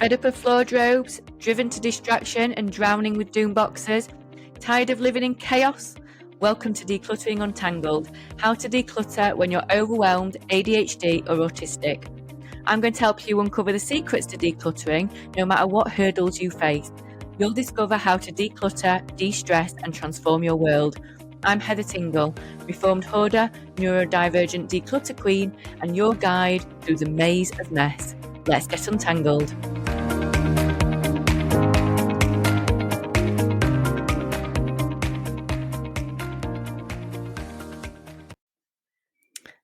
Fed up of floor robes, driven to distraction and drowning with doom boxes? Tired of living in chaos? Welcome to Decluttering Untangled, how to declutter when you're overwhelmed, ADHD or autistic. I'm going to help you uncover the secrets to decluttering, no matter what hurdles you face. You'll discover how to declutter, de-stress and transform your world. I'm Heather Tingle, reformed hoarder, neurodivergent declutter queen, and your guide through the maze of mess. Let's get untangled.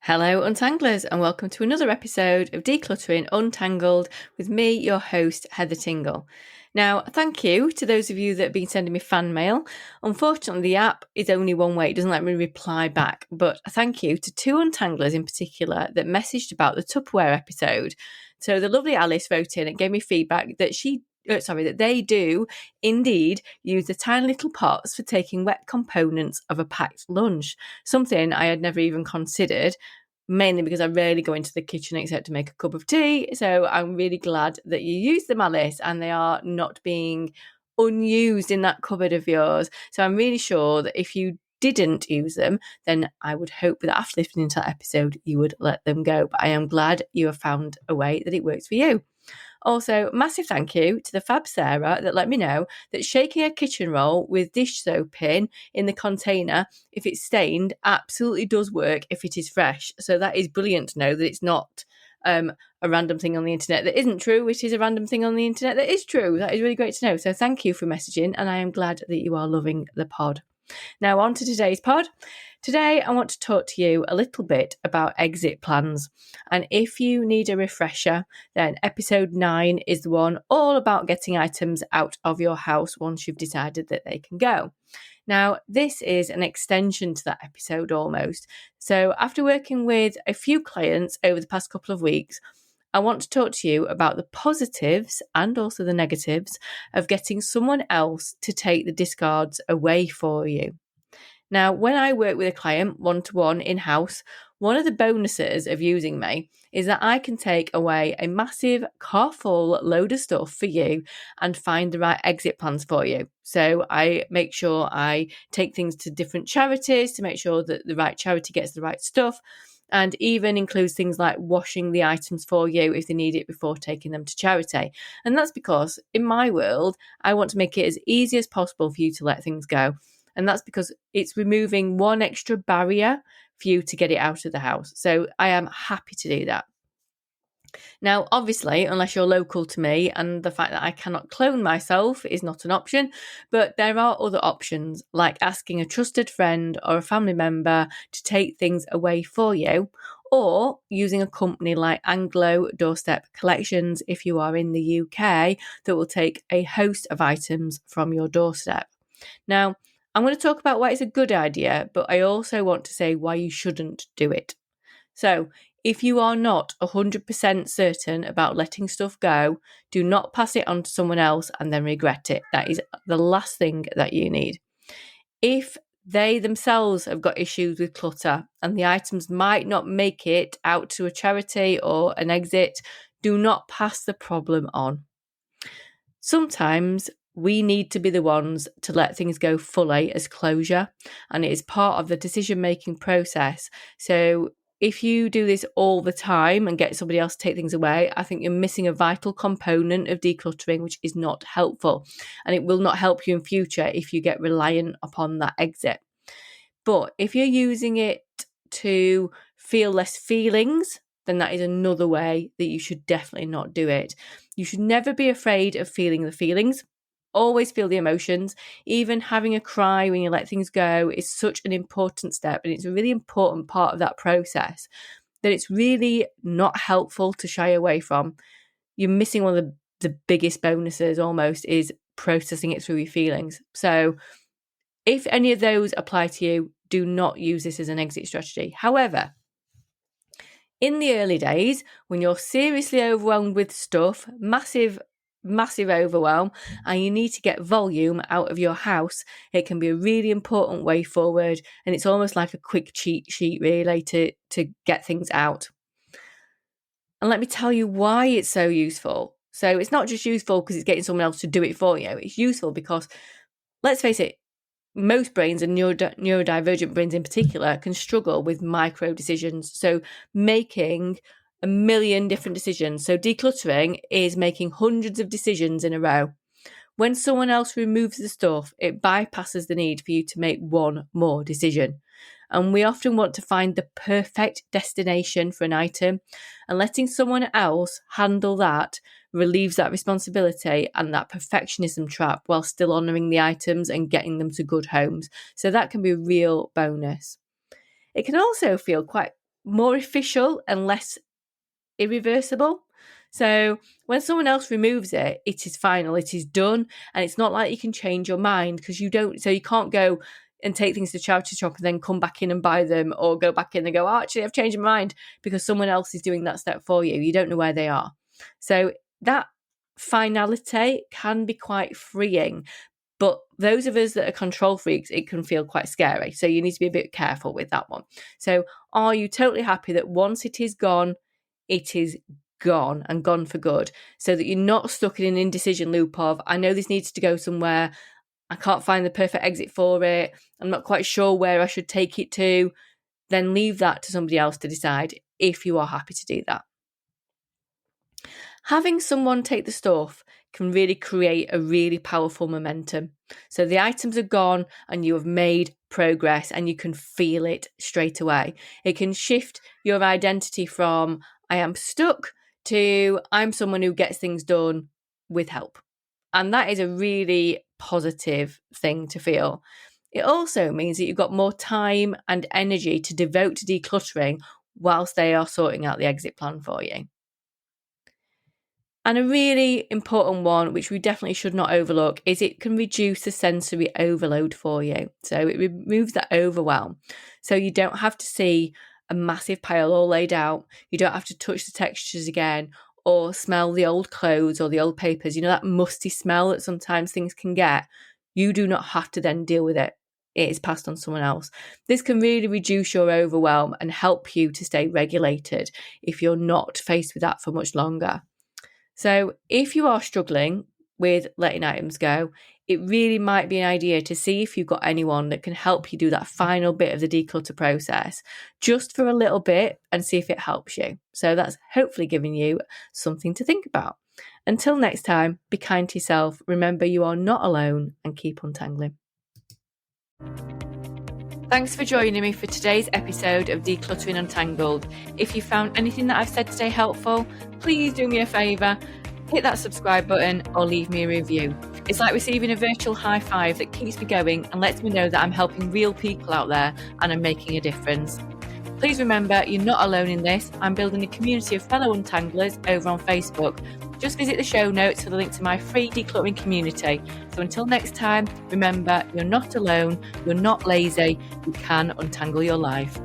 Hello Untanglers, and welcome to another episode of Decluttering Untangled with me, your host, Heather Tingle. Now, thank you to those of you that have been sending me fan mail. Unfortunately, the app is only one way. It doesn't let me reply back. But thank you to two Untanglers in particular that messaged about the Tupperware episode. So the lovely Alice wrote in and gave me feedback that that they do indeed use the tiny little pots for taking wet components of a packed lunch, something I had never even considered, mainly because I rarely go into the kitchen except to make a cup of tea. So I'm really glad that you use them, Alice, and they are not being unused in that cupboard of yours. So I'm really sure that if you didn't use them, then I would hope that after listening to that episode, you would let them go. But I am glad you have found a way that it works for you. Also, massive thank you to the fab Sarah that let me know that shaking a kitchen roll with dish soap in the container, if it's stained, absolutely does work if it is fresh. So that is brilliant to know that it's not a random thing on the internet that isn't true. It is a random thing on the internet that is true. That is really great to know. So thank you for messaging, and I am glad that you are loving the pod. Now on to today's pod. Today, I want to talk to you a little bit about exit plans. And if you need a refresher, then episode 9 is the one all about getting items out of your house once you've decided that they can go. Now, this is an extension to that episode almost. So after working with a few clients over the past couple of weeks, I want to talk to you about the positives and also the negatives of getting someone else to take the discards away for you. Now, when I work with a client one-to-one in-house, one of the bonuses of using me is that I can take away a massive car full load of stuff for you and find the right exit plans for you. So I make sure I take things to different charities to make sure that the right charity gets the right stuff, and even includes things like washing the items for you if they need it before taking them to charity. And that's because in my world, I want to make it as easy as possible for you to let things go. And that's because it's removing one extra barrier for you to get it out of the house. So I am happy to do that. Now, obviously, unless you're local to me, and the fact that I cannot clone myself is not an option, but there are other options, like asking a trusted friend or a family member to take things away for you, or using a company like Anglo Doorstep Collections if you are in the UK, that will take a host of items from your doorstep. Now, I'm going to talk about why it's a good idea, but I also want to say why you shouldn't do it. So, if you are not 100% certain about letting stuff go, do not pass it on to someone else and then regret it. That is the last thing that you need. If they themselves have got issues with clutter and the items might not make it out to a charity or an exit, do not pass the problem on. Sometimes we need to be the ones to let things go fully as closure, and it is part of the decision-making process. So if you do this all the time and get somebody else to take things away, I think you're missing a vital component of decluttering, which is not helpful. And it will not help you in future if you get reliant upon that exit. But if you're using it to feel less feelings, then that is another way that you should definitely not do it. You should never be afraid of feeling the feelings. Always feel the emotions. Even having a cry when you let things go is such an important step, and it's a really important part of that process that it's really not helpful to shy away from. You're missing one of the biggest bonuses almost is processing it through your feelings. So if any of those apply to you, do not use this as an exit strategy. However, in the early days, when you're seriously overwhelmed with stuff, massive overwhelm, and you need to get volume out of your house, it can be a really important way forward, and it's almost like a quick cheat sheet really to get things out. And let me tell you why it's so useful. So it's not just useful because it's getting someone else to do it for you. It's useful because, let's face it, most brains, and neurodivergent brains in particular, can struggle with micro decisions. So making a million different decisions. So decluttering is making hundreds of decisions in a row. When someone else removes the stuff, it bypasses the need for you to make one more decision. And we often want to find the perfect destination for an item, and letting someone else handle that relieves that responsibility and that perfectionism trap while still honouring the items and getting them to good homes. So that can be a real bonus. It can also feel quite more official and less irreversible. So when someone else removes it, it is final, it is done, and it's not like you can change your mind because you can't go and take things to charity shop and then come back in and buy them, or go back in and go, actually, I've changed my mind, because someone else is doing that step for you. You don't know where they are. So that finality can be quite freeing. But those of us that are control freaks, it can feel quite scary. So you need to be a bit careful with that one. So are you totally happy that once it is gone, it is gone and gone for good, so that you're not stuck in an indecision loop of, I know this needs to go somewhere, I can't find the perfect exit for it, I'm not quite sure where I should take it to? Then leave that to somebody else to decide if you are happy to do that. Having someone take the stuff can really create a really powerful momentum. So the items are gone and you have made progress, and you can feel it straight away. It can shift your identity from I am stuck to I'm someone who gets things done with help. And that is a really positive thing to feel. It also means that you've got more time and energy to devote to decluttering whilst they are sorting out the exit plan for you. And a really important one, which we definitely should not overlook, is it can reduce the sensory overload for you. So it removes that overwhelm. So you don't have to see a massive pile all laid out. You don't have to touch the textures again, or smell the old clothes or the old papers. You know, that musty smell that sometimes things can get. You do not have to then deal with it. It is passed on to someone else. This can really reduce your overwhelm and help you to stay regulated if you're not faced with that for much longer. So if you are struggling with letting items go, it really might be an idea to see if you've got anyone that can help you do that final bit of the declutter process, just for a little bit, and see if it helps you. So that's hopefully giving you something to think about. Until next time, be kind to yourself. Remember, you are not alone, and keep untangling. Thanks for joining me for today's episode of Decluttering Untangled. If you found anything that I've said today helpful, please do me a favour, hit that subscribe button or leave me a review. It's like receiving a virtual high five that keeps me going and lets me know that I'm helping real people out there and I'm making a difference. Please remember, you're not alone in this. I'm building a community of fellow untanglers over on Facebook. Just visit the show notes for the link to my free decluttering community. So until next time, remember, you're not alone, you're not lazy, you can untangle your life.